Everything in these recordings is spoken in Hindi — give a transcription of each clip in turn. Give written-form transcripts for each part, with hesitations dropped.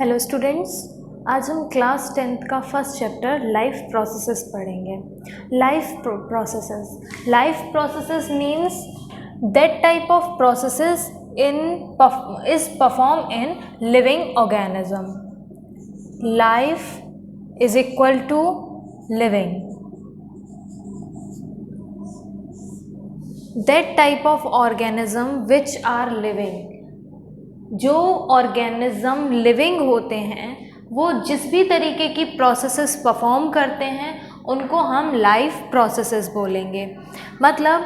हेलो स्टूडेंट्स, आज हम क्लास 10th का फर्स्ट चैप्टर लाइफ प्रोसेसेस पढ़ेंगे। Life processes means that type of processes is perform in living organism. Life is equal to living. That type of organism which are living. जो ऑर्गेनिज्म लिविंग होते हैं वो जिस भी तरीके की प्रोसेसेस परफॉर्म करते हैं उनको हम लाइफ प्रोसेसेस बोलेंगे। मतलब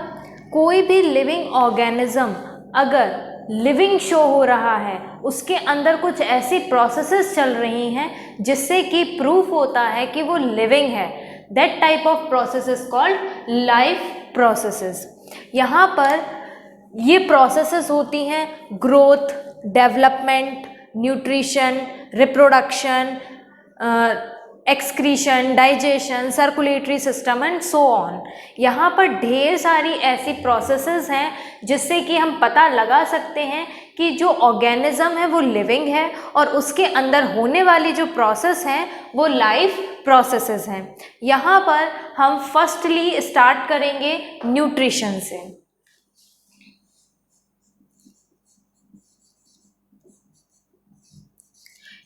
कोई भी लिविंग ऑर्गेनिज्म अगर लिविंग शो हो रहा है, उसके अंदर कुछ ऐसी प्रोसेसेस चल रही हैं जिससे कि प्रूफ होता है कि वो लिविंग है, that type of processes called life processes. यहाँ पर ये प्रोसेसेस होती हैं growth, development, nutrition, reproduction, excretion, digestion, circulatory system and so on. यहाँ पर ढेर सारी ऐसी प्रोसेसेस हैं जिससे कि हम पता लगा सकते हैं कि जो ऑर्गेनिज्म है वो लिविंग है और उसके अंदर होने वाली जो प्रोसेस हैं वो लाइफ प्रोसेसेस हैं। यहाँ पर हम फर्स्टली स्टार्ट करेंगे न्यूट्रिशन से।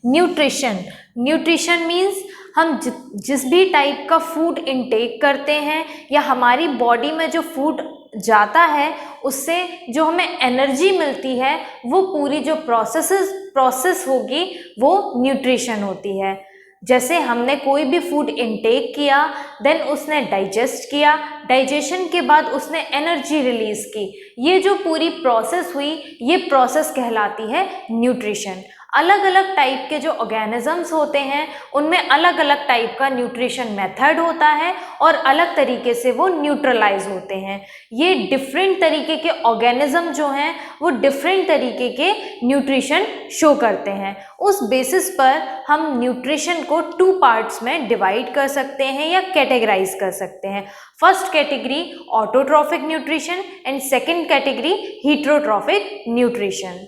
न्यूट्रिशन मीन्स हम जिस भी टाइप का फूड इनटेक करते हैं या हमारी बॉडी में जो फूड जाता है उससे जो हमें एनर्जी मिलती है वो पूरी जो प्रोसेस होगी वो न्यूट्रिशन होती है। जैसे हमने कोई भी फूड इनटेक किया, देन उसने डाइजेस्ट किया, डाइजेशन के बाद उसने एनर्जी रिलीज की, ये जो पूरी प्रोसेस हुई ये प्रोसेस कहलाती है न्यूट्रिशन। अलग अलग टाइप के जो ऑर्गेनिजम्स होते हैं उनमें अलग अलग टाइप का न्यूट्रिशन मेथड होता है और अलग तरीके से वो न्यूट्रलाइज होते हैं। ये डिफरेंट तरीके के ऑर्गेनिज्म जो हैं वो डिफरेंट तरीके के न्यूट्रिशन शो करते हैं। उस बेसिस पर हम न्यूट्रिशन को 2 पार्ट्स में डिवाइड कर सकते हैं या कैटेगराइज कर सकते हैं। First category autotrophic nutrition and second category heterotrophic nutrition.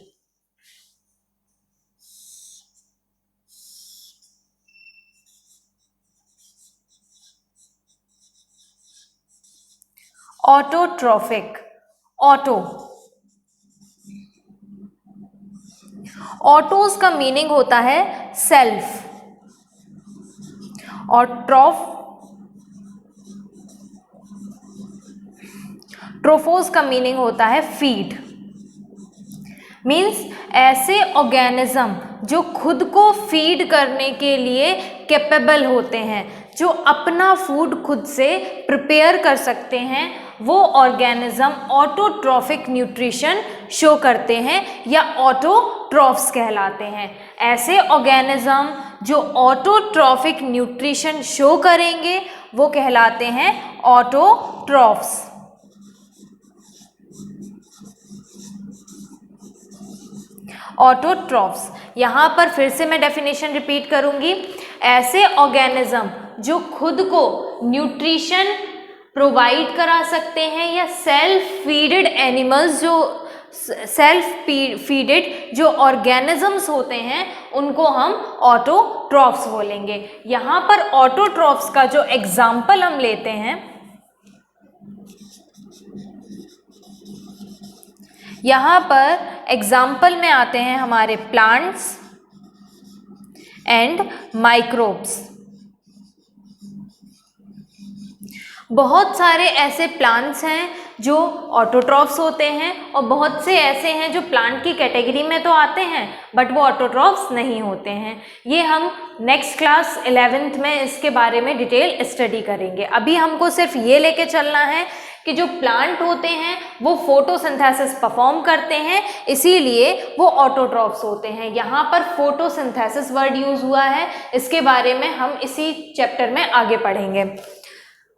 Autotrophic, autos का मीनिंग होता है सेल्फ और ट्रोफोस का मीनिंग होता है फीड। मीन्स ऐसे ऑर्गेनिज्म जो खुद को फीड करने के लिए कैपेबल होते हैं, जो अपना फूड खुद से प्रिपेयर कर सकते हैं, वो ऑर्गेनिज्म ऑटोट्रॉफिक न्यूट्रिशन शो करते हैं या ऑटोट्रॉफ्स कहलाते हैं। ऐसे ऑर्गेनिज्म जो ऑटोट्रॉफिक न्यूट्रिशन शो करेंगे वो कहलाते हैं ऑटोट्रॉफ्स। ऑटोट्रॉफ्स, यहाँ पर फिर से मैं डेफिनेशन रिपीट करूंगी। ऐसे ऑर्गेनिज्म जो खुद को न्यूट्रिशन प्रोवाइड करा सकते हैं या सेल्फ फीडेड एनिमल्स, जो सेल्फ फीडेड जो ऑर्गेनिजम्स होते हैं उनको हम ऑटोट्रॉफ्स बोलेंगे। यहाँ पर ऑटोट्रॉफ्स का जो एग्जाम्पल हम लेते हैं, यहाँ पर एग्जाम्पल में आते हैं हमारे प्लांट्स एंड माइक्रोब्स। बहुत सारे ऐसे प्लांट्स हैं जो ऑटोट्रॉफ्स होते हैं और बहुत से ऐसे हैं जो प्लांट की कैटेगरी में तो आते हैं बट वो ऑटोट्रॉफ्स नहीं होते हैं। ये हम नेक्स्ट क्लास 11th में इसके बारे में डिटेल स्टडी करेंगे। अभी हमको सिर्फ ये लेके चलना है कि जो प्लांट होते हैं वो फोटोसिंथेसिस परफॉर्म करते हैं, इसीलिए वो ऑटोट्रॉफ्स होते हैं। यहाँ पर फोटोसिंथेसिस वर्ड यूज हुआ है, इसके बारे में हम इसी चैप्टर में आगे पढ़ेंगे।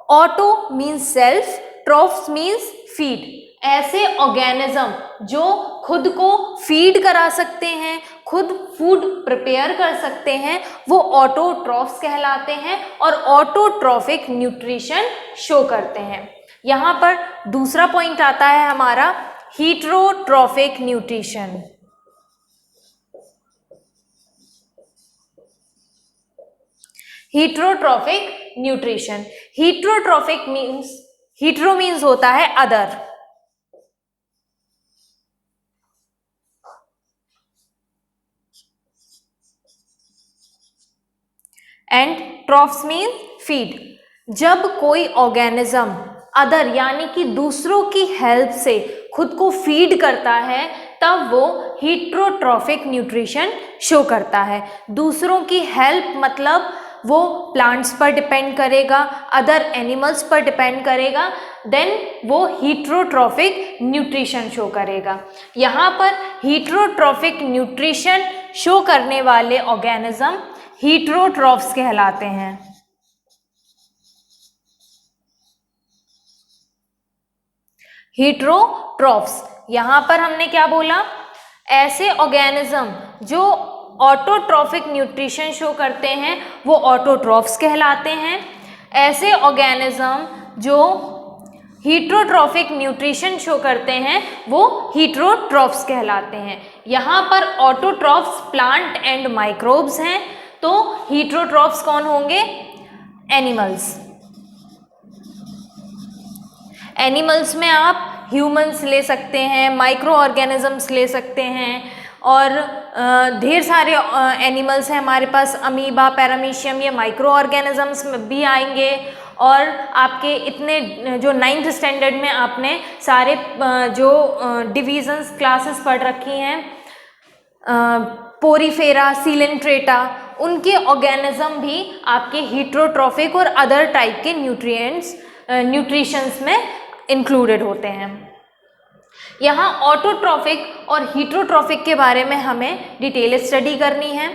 Auto means self, troughs means feed. ऐसे ऑर्गेनिज्म जो खुद को फीड करा सकते हैं, खुद फूड प्रिपेयर कर सकते हैं, वो ऑटोट्रॉफ्स कहलाते हैं और ऑटोट्रॉफिक न्यूट्रिशन शो करते हैं। यहाँ पर दूसरा पॉइंट आता है हमारा heterotrophic nutrition. Heterotrophic nutrition. Heterotrophic means, hetero means होता है other, and trophs mean feed. जब कोई ऑर्गेनिज्म अदर यानी कि दूसरों की हेल्प से खुद को फीड करता है तब वो हीट्रोट्रॉफिक न्यूट्रिशन शो करता है। दूसरों की हेल्प मतलब वो प्लांट्स पर डिपेंड करेगा, अदर एनिमल्स पर डिपेंड करेगा, देन वो हीट्रोट्रॉफिक न्यूट्रिशन शो करेगा। यहाँ पर हीट्रोट्रॉफिक न्यूट्रिशन शो करने वाले ऑर्गेनिज्म हीट्रोट्रॉफ्स कहलाते हैं। हीट्रोट्रॉफ्स, यहां पर हमने क्या बोला, ऐसे ऑर्गेनिज्म जो ऑटोट्रॉफिक न्यूट्रिशन शो करते हैं वो ऑटोट्रॉफ्स कहलाते हैं। ऐसे ऑर्गेनिज्म जो हीट्रोट्रॉफिक न्यूट्रिशन शो करते हैं वो हीट्रोट्रॉफ्स कहलाते हैं। यहाँ पर ऑटोट्रॉफ्स प्लांट एंड माइक्रोब्स हैं, तो हीट्रोट्रॉफ्स कौन होंगे, एनिमल्स। एनिमल्स में आप ह्यूमंस ले सकते हैं, माइक्रो ऑर्गेनिजम्स ले सकते हैं, और ढेर सारे एनिमल्स हैं हमारे पास, अमीबा, पैरामीशियम, ये माइक्रो ऑर्गेनिजम्स में भी आएंगे। और आपके इतने जो 9th स्टैंडर्ड में आपने सारे जो डिविजन्स क्लासेस पढ़ रखी हैं, पोरीफेरा, सीलेंट्रेटा, उनके ऑर्गेनिज्म भी आपके हीट्रोट्रॉफिक और अदर टाइप के न्यूट्रिशंस में इंक्लूडेड होते हैं। यहाँ ऑटोट्रॉफिक और हीट्रोट्रॉफिक के बारे में हमें डिटेल स्टडी करनी है।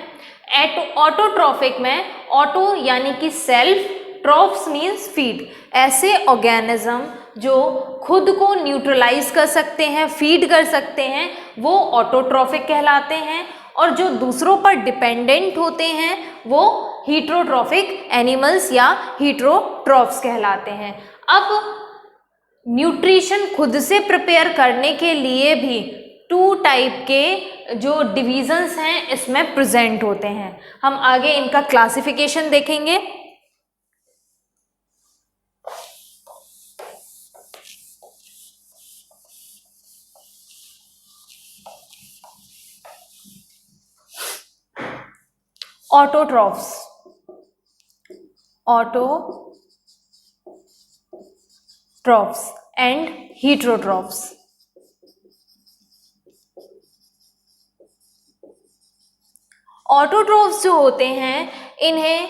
ऑटोट्रॉफिक में ऑटो यानी कि सेल्फ, ट्रॉफ्स मीन्स फीड। ऐसे ऑर्गेनिज्म जो खुद को न्यूट्रलाइज कर सकते हैं, फीड कर सकते हैं, वो ऑटोट्रॉफिक कहलाते हैं। और जो दूसरों पर डिपेंडेंट होते हैं वो हीट्रोट्रॉफिक एनिमल्स या हीट्रोट्रॉफ्स कहलाते हैं। अब न्यूट्रिशन खुद से प्रिपेयर करने के लिए भी 2 टाइप के जो डिविजन्स हैं इसमें प्रेजेंट होते हैं। हम आगे इनका क्लासिफिकेशन देखेंगे। Autotrophs, autotrophs and heterotrophs. Autotrophs जो होते हैं इन्हें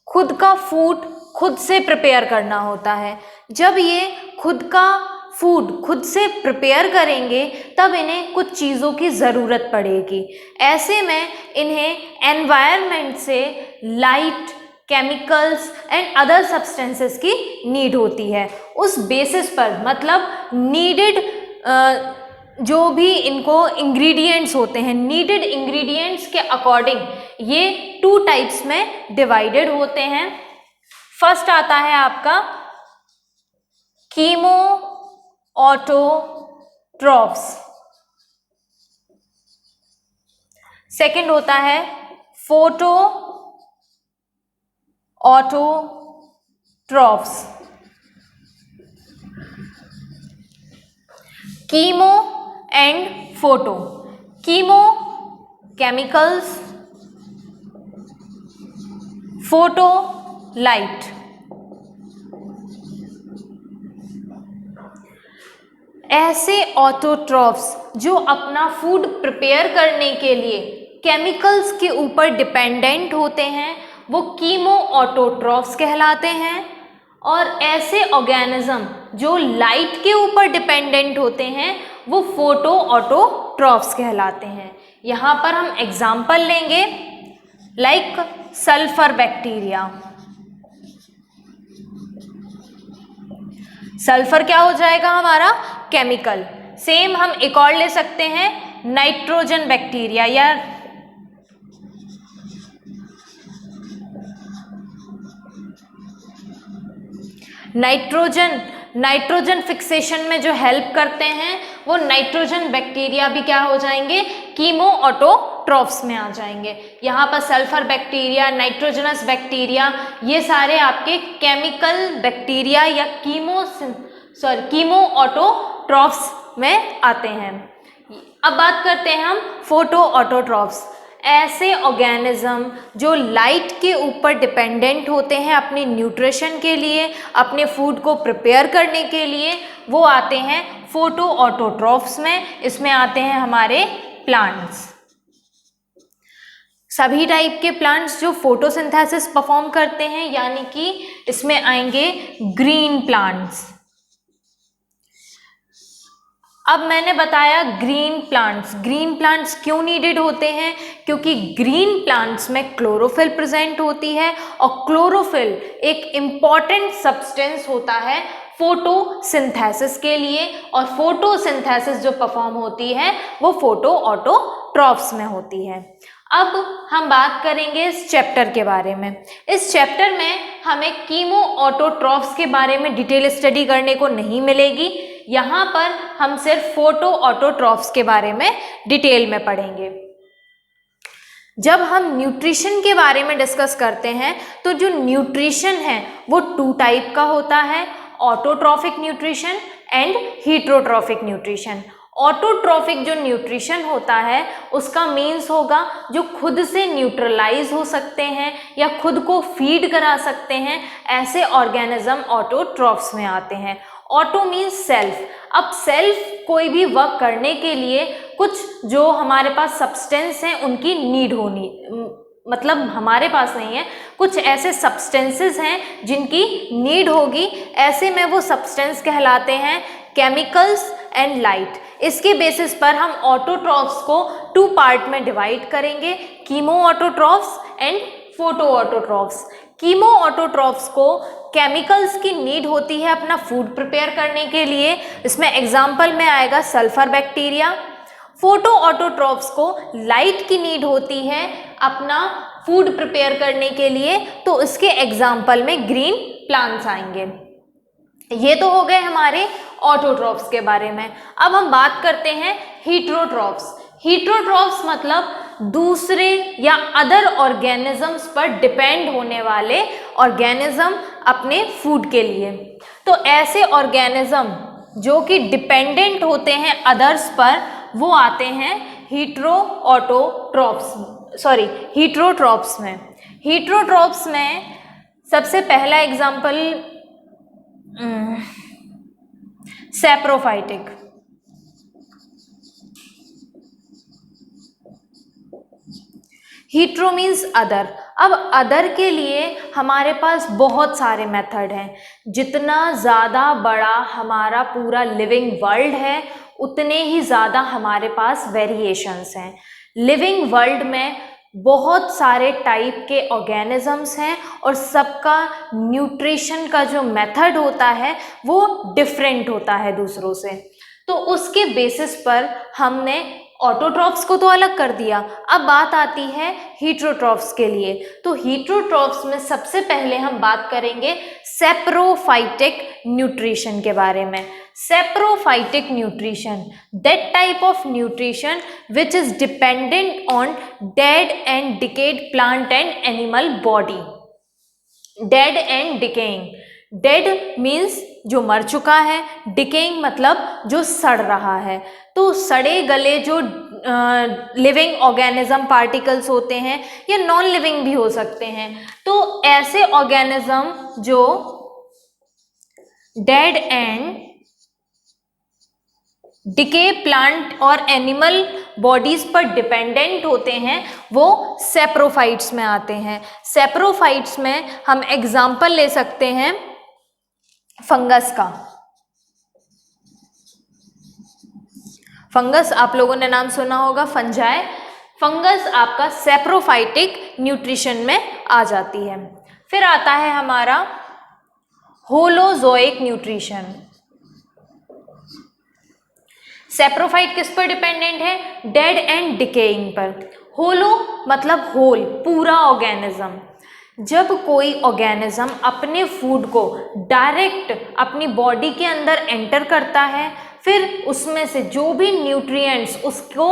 खुद का फूड खुद से प्रिपेयर करना होता है। जब ये खुद का फूड खुद से प्रिपेयर करेंगे तब इन्हें कुछ चीज़ों की ज़रूरत पड़ेगी। ऐसे में इन्हें एनवायरनमेंट से light, chemicals and other substances की नीड होती है। उस बेसिस पर मतलब नीडेड जो भी इनको इंग्रेडिएंट्स होते हैं, नीडेड इंग्रेडिएंट्स के अकॉर्डिंग ये 2 टाइप्स में डिवाइडेड होते हैं। फर्स्ट आता है आपका कीमो ऑटोट्रॉफ्स, सेकंड होता है photo autotrophs. Chemo and photo. Chemo chemicals, photo light. ऐसे ऑटोट्रॉफ्स जो अपना फूड प्रिपेयर करने के लिए केमिकल्स के ऊपर डिपेंडेंट होते हैं वो कीमो ऑटोट्रॉफ्स कहलाते हैं। और ऐसे ऑर्गेनिज्म जो लाइट के ऊपर डिपेंडेंट होते हैं वो फोटो ऑटोट्रॉफ्स कहलाते हैं। यहाँ पर हम एग्जाम्पल लेंगे लाइक सल्फर बैक्टीरिया। सल्फर क्या हो जाएगा हमारा, केमिकल। सेम हम एक और ले सकते हैं नाइट्रोजन बैक्टीरिया या नाइट्रोजन फिक्सेशन में जो हेल्प करते हैं वो नाइट्रोजन बैक्टीरिया भी क्या हो जाएंगे, कीमो ऑटोट्रॉफ्स ऑटोट्रॉफ्स में आ जाएंगे। यहाँ पर सल्फर बैक्टीरिया, नाइट्रोजनस बैक्टीरिया, ये सारे आपके केमिकल बैक्टीरिया या कीमो ऑटोट्रॉफ्स में आते हैं। अब बात करते हैं हम फोटो ऑटोट्रॉफ्स। ऐसे ऑर्गेनिज्म जो लाइट के ऊपर डिपेंडेंट होते हैं अपने न्यूट्रिशन के लिए, अपने फूड को प्रिपेयर करने के लिए, वो आते हैं फोटो ऑटोट्रॉफ्स में। इसमें आते हैं हमारे प्लांट्स, सभी टाइप के प्लांट्स जो फोटोसिंथेसिस परफॉर्म करते हैं, यानी कि इसमें आएंगे ग्रीन प्लांट्स। अब मैंने बताया ग्रीन प्लांट्स क्यों नीडेड होते हैं, क्योंकि ग्रीन प्लांट्स में क्लोरोफिल प्रेजेंट होती है और क्लोरोफिल एक इम्पॉर्टेंट सब्सटेंस होता है फोटोसिंथेसिस के लिए, और फोटोसिंथेसिस जो परफॉर्म होती है वो फोटो ऑटोट्रॉफ्स में होती है। अब हम बात करेंगे इस चैप्टर के बारे में। इस चैप्टर में हमें कीमो ऑटोट्रॉफ्स के बारे में डिटेल स्टडी करने को नहीं मिलेगी। यहाँ पर हम सिर्फ फोटो ऑटोट्रॉफ्स के बारे में डिटेल में पढ़ेंगे। जब हम न्यूट्रिशन के बारे में डिस्कस करते हैं तो जो न्यूट्रिशन है वो 2 टाइप का होता है, autotrophic nutrition and heterotrophic nutrition. Autotrophic जो न्यूट्रिशन होता है उसका मीन्स होगा जो खुद से न्यूट्रलाइज हो सकते हैं या खुद को फीड करा सकते हैं, ऐसे ऑर्गेनिज्म ऑटोट्रॉफ्स में आते हैं। Auto means self. अब सेल्फ कोई भी वर्क करने के लिए कुछ जो हमारे पास सब्सटेंस हैं उनकी नीड होनी, मतलब हमारे पास नहीं है, कुछ ऐसे सब्सटेंसेस हैं जिनकी नीड होगी, ऐसे में वो सब्सटेंस कहलाते हैं केमिकल्स एंड लाइट। इसके बेसिस पर हम ऑटोट्रॉफ्स को 2 पार्ट में डिवाइड करेंगे, chemo autotrophs and photo autotrophs. Chemo autotrophs को केमिकल्स की नीड होती है अपना फूड प्रिपेयर करने के लिए, इसमें एग्जाम्पल में आएगा सल्फर बैक्टीरिया। फोटो ऑटोट्रॉफ्स को लाइट की नीड होती है अपना फूड प्रिपेयर करने के लिए, तो इसके एग्जाम्पल में ग्रीन प्लांट्स आएंगे। ये तो हो गए हमारे ऑटोट्रॉफ्स के बारे में। अब हम बात करते हैं हीटरोट्रॉफ्स। हीटरोट्रॉफ्स मतलब दूसरे या अदर ऑर्गेनिजम्स पर डिपेंड होने वाले ऑर्गेनिज्म अपने फूड के लिए। तो ऐसे ऑर्गेनिज्म जो कि डिपेंडेंट होते हैं अदर्स पर, वो आते हैं हीटरोट्रॉफ्स में। हीटरोट्रॉफ्स में सबसे पहला example saprophytic. Hetero means other. अब अदर के लिए हमारे पास बहुत सारे मेथड हैं। जितना ज़्यादा बड़ा हमारा पूरा लिविंग वर्ल्ड है उतने ही ज़्यादा हमारे पास वेरिएशंस हैं। लिविंग वर्ल्ड में बहुत सारे टाइप के ऑर्गेनिजम्स हैं और सबका न्यूट्रिशन का जो मेथड होता है वो डिफरेंट होता है दूसरों से। तो उसके बेसिस पर हमने ऑटोट्रॉफ्स को तो अलग कर दिया। अब बात आती है हीटरोट्रॉफ्स के लिए। तो हीटरोट्रॉफ्स में सबसे पहले हम बात करेंगे सैप्रोफाइटिक न्यूट्रिशन के बारे में। Saprophytic nutrition, that type of nutrition which is dependent on dead and decade plant and animal body. Dead and decaying, dead means जो मर चुका है, डिकेइंग मतलब जो सड़ रहा है। तो सड़े गले जो लिविंग ऑर्गेनिज्म पार्टिकल्स होते हैं या नॉन लिविंग भी हो सकते हैं, तो ऐसे ऑर्गेनिज्म जो डेड एंड डिके प्लांट और एनिमल बॉडीज पर डिपेंडेंट होते हैं वो सैप्रोफाइट्स में आते हैं। सैप्रोफाइट्स में हम एग्जाम्पल ले सकते हैं फंगस का। फंगस आप लोगों ने नाम सुना होगा, फंजाई। फंगस आपका सैप्रोफाइटिक न्यूट्रिशन में आ जाती है। फिर आता है हमारा होलोजोइक न्यूट्रिशन। सैप्रोफाइट किस पर डिपेंडेंट है? डेड एंड डिकेइंग पर। होलो मतलब होल, पूरा ऑर्गेनिज्म। जब कोई ऑर्गेनिज्म अपने फूड को डायरेक्ट अपनी बॉडी के अंदर एंटर करता है, फिर उसमें से जो भी न्यूट्रिएंट्स उसको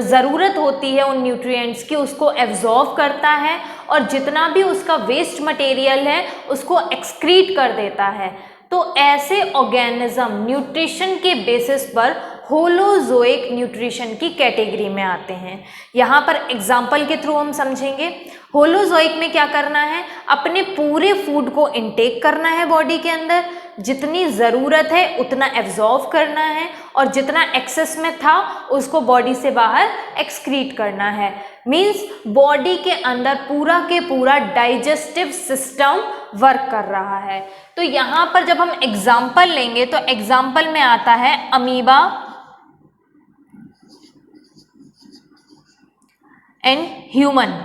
ज़रूरत होती है उन न्यूट्रिएंट्स की, उसको एब्जॉर्ब करता है और जितना भी उसका वेस्ट मटेरियल है उसको एक्सक्रीट कर देता है। तो ऐसे ऑर्गेनिज्म न्यूट्रिशन के बेसिस पर होलोजोइक न्यूट्रिशन की कैटेगरी में आते हैं। यहाँ पर एग्जाम्पल के थ्रू हम समझेंगे। होलोजोइक में क्या करना है, अपने पूरे फूड को इनटेक करना है बॉडी के अंदर, जितनी ज़रूरत है उतना एब्जॉर्ब करना है और जितना एक्सेस में था उसको बॉडी से बाहर एक्सक्रीट करना है। मीन्स बॉडी के अंदर पूरा के पूरा डाइजेस्टिव सिस्टम वर्क कर रहा है। तो यहाँ पर जब हम एग्जाम्पल लेंगे तो एग्जाम्पल में आता है अमीबा एंड ह्यूमन।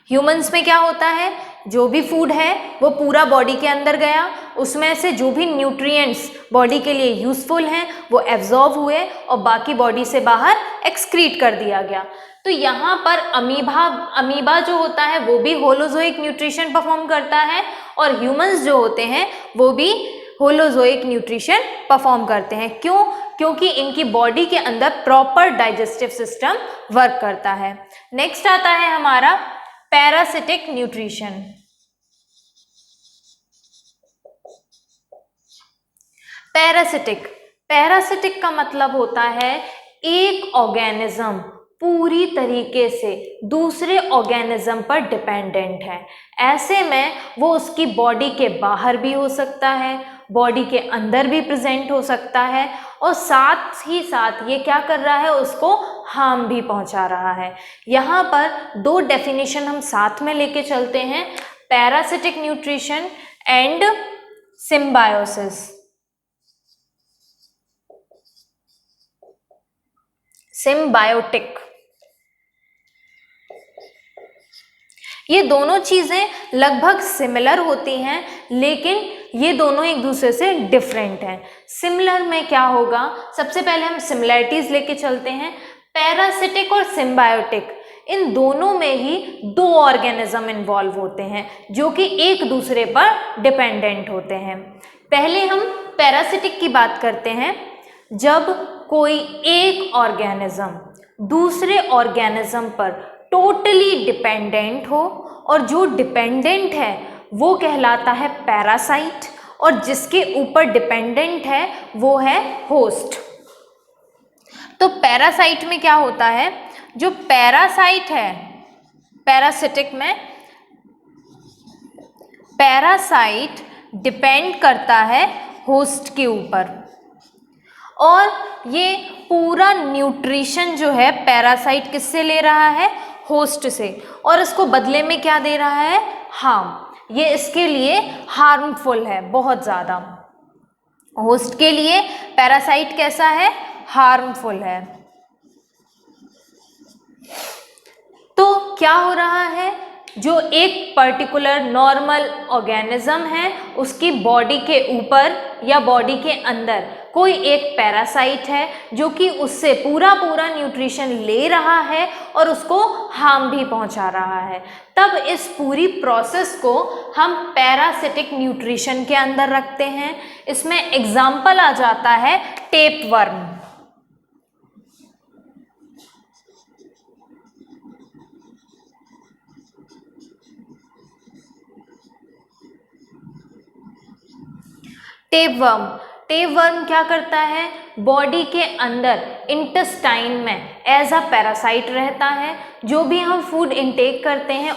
ह्यूमंस में क्या होता है, जो भी फूड है वो पूरा बॉडी के अंदर गया, उसमें से जो भी न्यूट्रिएंट्स बॉडी के लिए यूजफुल हैं वो एब्जॉर्ब हुए और बाकी बॉडी से बाहर एक्सक्रीट कर दिया गया। तो यहाँ पर अमीबा जो होता है वो भी होलोजोइक न्यूट्रिशन परफॉर्म करता है और ह्यूमंस जो होते हैं वो भी होलोजोइक न्यूट्रिशन परफॉर्म करते हैं। क्यों? क्योंकि इनकी बॉडी के अंदर प्रॉपर डाइजेस्टिव सिस्टम वर्क करता है। नेक्स्ट आता है हमारा पैरासिटिक न्यूट्रिशन। पैरासिटिक का मतलब होता है एक ऑर्गेनिज्म पूरी तरीके से दूसरे ऑर्गेनिज्म पर डिपेंडेंट है। ऐसे में वो उसकी बॉडी के बाहर भी हो सकता है, बॉडी के अंदर भी प्रेजेंट हो सकता है और साथ ही साथ ये क्या कर रहा है, उसको हार्म भी पहुंचा रहा है। यहाँ पर दो डेफिनेशन हम साथ में लेके चलते हैं, parasitic nutrition and symbiosis. Symbiotic, ये दोनों चीज़ें लगभग सिमिलर होती हैं लेकिन ये दोनों एक दूसरे से डिफरेंट हैं। सिमिलर में क्या होगा, सबसे पहले हम सिमिलैरिटीज लेके चलते हैं। पैरासिटिक और सिम्बायोटिक, इन दोनों में ही दो ऑर्गेनिज्म इन्वॉल्व होते हैं जो कि एक दूसरे पर डिपेंडेंट होते हैं। पहले हम पैरासिटिक की बात करते हैं। जब कोई एक ऑर्गेनिज्म दूसरे ऑर्गेनिज्म पर टोटली डिपेंडेंट हो और जो डिपेंडेंट है वो कहलाता है पैरासाइट और जिसके ऊपर डिपेंडेंट है वो है होस्ट। तो पैरासाइट में क्या होता है, जो पैरासाइट है, पैरासिटिक में पैरासाइट डिपेंड करता है होस्ट के ऊपर और ये पूरा न्यूट्रिशन जो है पैरासाइट किससे ले रहा है, होस्ट से, और इसको बदले में क्या दे रहा है, हार्म। ये इसके लिए हार्मफुल है बहुत ज़्यादा। होस्ट के लिए पैरासाइट कैसा है, हार्मफुल है। तो क्या हो रहा है, जो एक पर्टिकुलर नॉर्मल ऑर्गेनिज्म है उसकी बॉडी के ऊपर या बॉडी के अंदर कोई एक पैरासाइट है जो कि उससे पूरा न्यूट्रिशन ले रहा है और उसको हार्म भी पहुंचा रहा है, तब इस पूरी प्रोसेस को हम पैरासिटिक न्यूट्रिशन के अंदर रखते हैं। इसमें एग्जाम्पल आ जाता है टेपवर्म। टेपवर्म क्या करता है, बॉडी के अंदर इंटेस्टाइन में एज अ पैरासाइट रहता है। जो भी हम फूड इनटेक करते हैं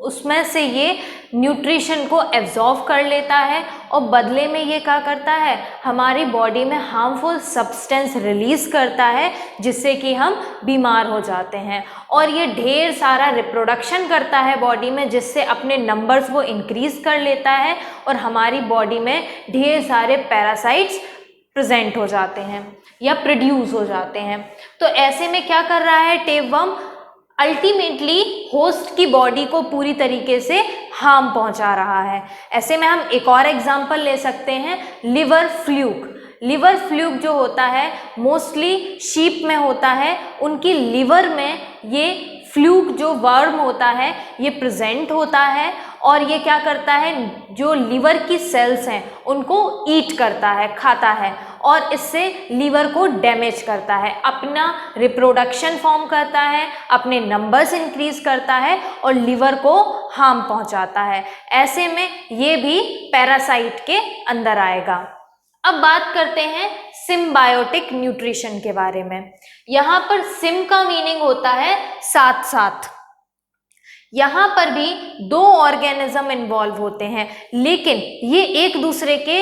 उसमें से ये न्यूट्रिशन को एब्जॉर्ब कर लेता है और बदले में ये क्या करता है, हमारी बॉडी में हार्मफुल सब्सटेंस रिलीज करता है जिससे कि हम बीमार हो जाते हैं। और ये ढेर सारा रिप्रोडक्शन करता है बॉडी में, जिससे अपने नंबर्स वो इंक्रीज कर लेता है और हमारी बॉडी में ढेर सारे पैरासाइट्स प्रेजेंट हो जाते हैं या प्रोड्यूस हो जाते हैं। तो ऐसे में क्या कर रहा है टेपवर्म, अल्टीमेटली होस्ट की बॉडी को पूरी तरीके से हार्म पहुंचा रहा है। ऐसे में हम एक और एग्जांपल ले सकते हैं, लिवर फ्लूक। लिवर फ्लूक जो होता है मोस्टली शीप में होता है, उनकी लिवर में ये फ्लूक जो वर्म होता है ये प्रेजेंट होता है और ये क्या करता है, जो लीवर की सेल्स हैं उनको ईट करता है, खाता है, और इससे लीवर को डैमेज करता है, अपना रिप्रोडक्शन फॉर्म करता है, अपने नंबर्स इंक्रीज करता है और लीवर को हार्म पहुंचाता है। ऐसे में ये भी पैरासाइट के अंदर आएगा। अब बात करते हैं सिम्बायोटिक न्यूट्रिशन के बारे में। यहाँ पर सिम का मीनिंग होता है साथ साथ। यहाँ पर भी दो ऑर्गेनिज्म इन्वॉल्व होते हैं, लेकिन ये एक दूसरे के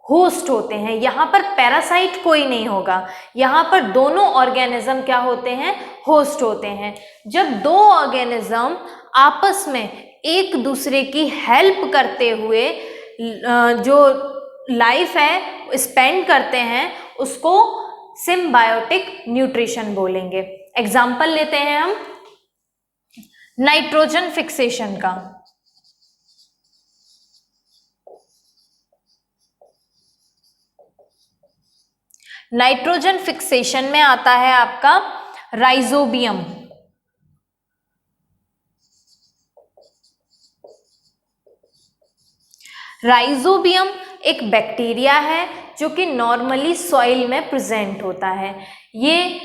होस्ट होते हैं। यहाँ पर पैरासाइट कोई नहीं होगा, यहाँ पर दोनों ऑर्गेनिज्म क्या होते हैं, होस्ट होते हैं। जब दो ऑर्गेनिज्म आपस में एक दूसरे की हेल्प करते हुए जो लाइफ है स्पेंड करते हैं, उसको सिम्बायोटिक न्यूट्रिशन बोलेंगे। एग्जाम्पल लेते हैं हम नाइट्रोजन फिक्सेशन का। नाइट्रोजन फिक्सेशन में आता है आपका राइजोबियम। राइजोबियम एक बैक्टीरिया है जो कि नॉर्मली सॉइल में प्रेजेंट होता है। ये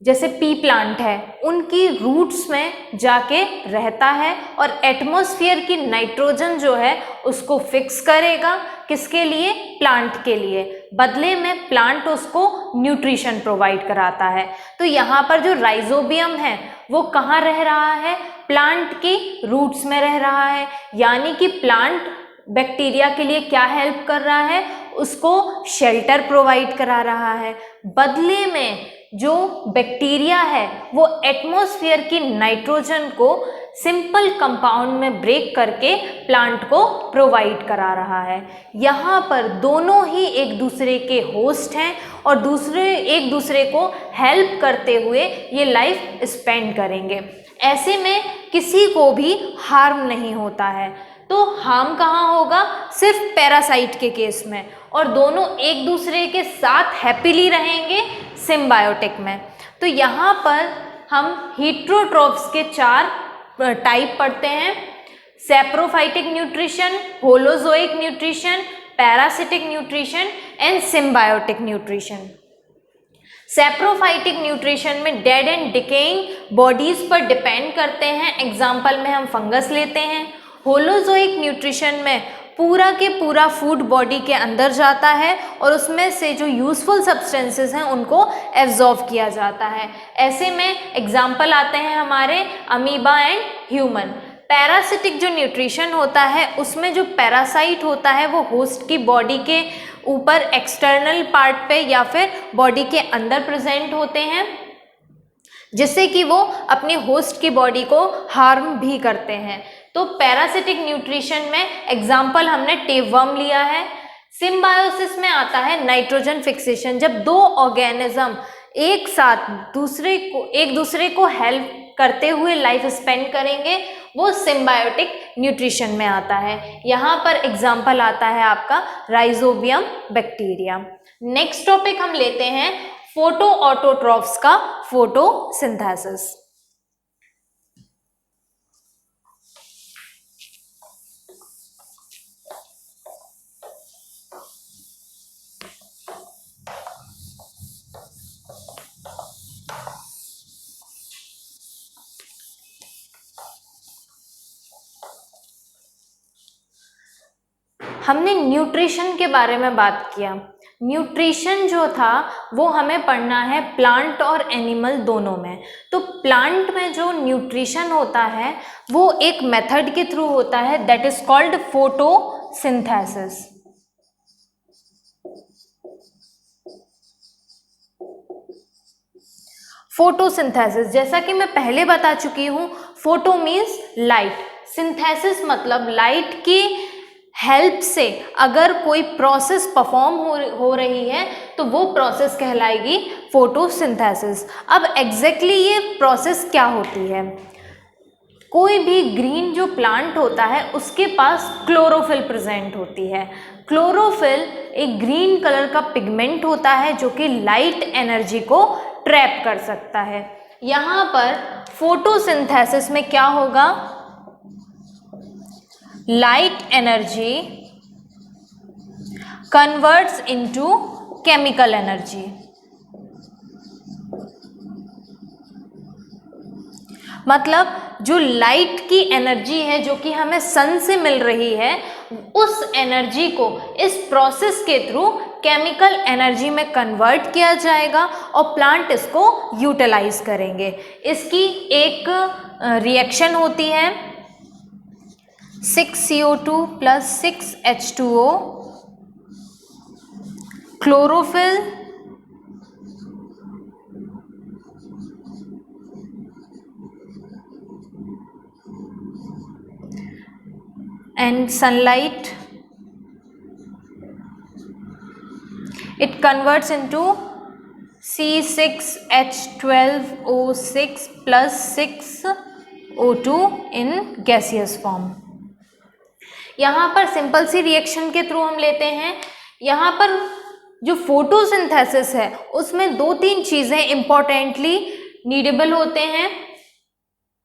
जैसे पी प्लांट है, उनकी रूट्स में जाके रहता है और एटमॉस्फेयर की नाइट्रोजन जो है उसको फिक्स करेगा। किसके लिए, प्लांट के लिए। बदले में प्लांट उसको न्यूट्रिशन प्रोवाइड कराता है। तो यहाँ पर जो राइजोबियम है वो कहाँ रह रहा है, प्लांट की रूट्स में रह रहा है। यानी कि प्लांट बैक्टीरिया के लिए क्या हेल्प कर रहा है, उसको शेल्टर प्रोवाइड करा रहा है। बदले में जो बैक्टीरिया है वो एटमॉस्फेयर की नाइट्रोजन को सिंपल कंपाउंड में ब्रेक करके प्लांट को प्रोवाइड करा रहा है। यहाँ पर दोनों ही एक दूसरे के होस्ट हैं और एक दूसरे को हेल्प करते हुए ये लाइफ स्पेंड करेंगे। ऐसे में किसी को भी हार्म नहीं होता है। तो हार्म कहाँ होगा, सिर्फ पैरासाइट के केस में, और दोनों एक दूसरे के साथ हैप्पीली रहेंगे सिम्बायोटिक में। तो यहाँ पर हम हीट्रोट्रोफ्स के 4 टाइप पढ़ते हैं: saprophytic nutrition, holozoic nutrition, parasitic nutrition and symbiotic nutrition. Saprophytic nutrition में डेड एंड डिकेइंग बॉडीज पर डिपेंड करते हैं। एग्जाम्पल में हम फंगस लेते हैं। होलोजोइक न्यूट्रिशन में पूरा के पूरा फूड बॉडी के अंदर जाता है और उसमें से जो यूजफुल सब्सटेंसेस हैं उनको एब्जॉर्ब किया जाता है। ऐसे में एग्जाम्पल आते हैं हमारे अमीबा एंड ह्यूमन। पैरासिटिक जो न्यूट्रिशन होता है उसमें जो पैरासाइट होता है वो होस्ट की बॉडी के ऊपर एक्सटर्नल पार्ट पे या फिर बॉडी के अंदर प्रेजेंट होते हैं, जिससे कि वो अपने होस्ट की बॉडी को हार्म भी करते हैं। तो पैरासिटिक न्यूट्रिशन में एग्जाम्पल हमने टेपवर्म लिया है। सिम्बायोसिस में आता है नाइट्रोजन फिक्सेशन। जब दो ऑर्गेनिज्म एक साथ एक दूसरे को हेल्प करते हुए लाइफ स्पेंड करेंगे, वो सिम्बायोटिक न्यूट्रिशन में आता है। यहाँ पर एग्जाम्पल आता है आपका राइजोबियम बैक्टीरिया। नेक्स्ट टॉपिक हम लेते हैं फोटो ऑटोट्रॉफ्स का फोटोसिंथेसिस। हमने न्यूट्रिशन के बारे में बात किया। न्यूट्रिशन जो था वो हमें पढ़ना है प्लांट और एनिमल दोनों में। तो प्लांट में जो न्यूट्रिशन होता है वो एक मेथड के थ्रू होता है, that is called photosynthesis. Photosynthesis जैसा कि मैं पहले बता चुकी हूँ, फोटो मीन्स लाइट, सिंथेसिस मतलब लाइट की हेल्प से अगर कोई प्रोसेस परफॉर्म हो रही है तो वो प्रोसेस कहलाएगी फोटोसिंथेसिस। अब एग्जैक्टली ये प्रोसेस क्या होती है, कोई भी ग्रीन जो प्लांट होता है उसके पास क्लोरोफिल प्रेजेंट होती है। क्लोरोफिल एक ग्रीन कलर का पिगमेंट होता है जो कि लाइट एनर्जी को ट्रैप कर सकता है। यहाँ पर फोटोसिंथेसिस में क्या होगा, light energy converts into chemical energy. मतलब जो लाइट की एनर्जी है जो कि हमें सन से मिल रही है, उस एनर्जी को इस प्रोसेस के थ्रू केमिकल एनर्जी में कन्वर्ट किया जाएगा और प्लांट इसको यूटिलाइज करेंगे। इसकी एक रिएक्शन होती है 6CO2 + 6H2O, chlorophyll and sunlight. It converts into C6H12O6 + 6O2 in gaseous form. यहाँ पर सिंपल सी रिएक्शन के थ्रू हम लेते हैं। यहाँ पर जो फोटोसिंथेसिस है उसमें 2-3 चीज़ें इम्पॉर्टेंटली नीडेबल होते हैं।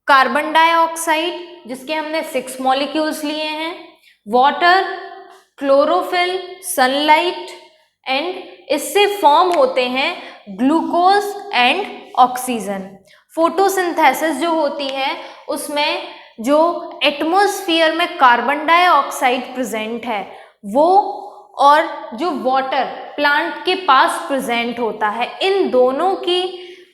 कार्बन डाइऑक्साइड जिसके हमने 6 मॉलिक्यूल्स लिए हैं, वाटर, क्लोरोफिल, सनलाइट, एंड इससे फॉर्म होते हैं ग्लूकोज एंड ऑक्सीजन। फोटोसिंथेसिस जो होती है उसमें जो एटमॉस्फेयर में कार्बन डाइऑक्साइड प्रेजेंट है वो और जो वाटर प्लांट के पास प्रेजेंट होता है, इन दोनों की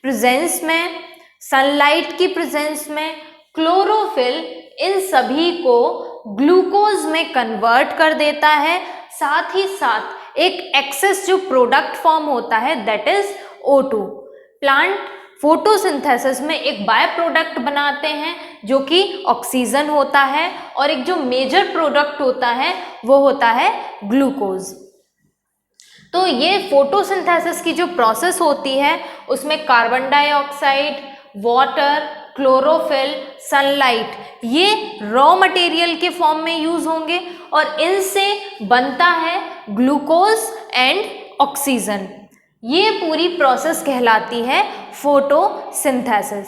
प्रेजेंस में, सनलाइट की प्रेजेंस में, क्लोरोफिल इन सभी को ग्लूकोज में कन्वर्ट कर देता है। साथ ही साथ एक एक्सेस जो प्रोडक्ट फॉर्म होता है that is O2। Plant photosynthesis में एक बाय प्रोडक्ट बनाते हैं जो कि ऑक्सीजन होता है और एक जो मेजर प्रोडक्ट होता है वो होता है ग्लूकोज। तो ये फोटोसिंथेसिस की जो प्रोसेस होती है उसमें carbon dioxide, water, chlorophyll, sunlight ये रॉ मटेरियल के फॉर्म में यूज होंगे और इनसे बनता है ग्लूकोज एंड ऑक्सीजन। ये पूरी प्रोसेस कहलाती है फोटोसिंथेसिस।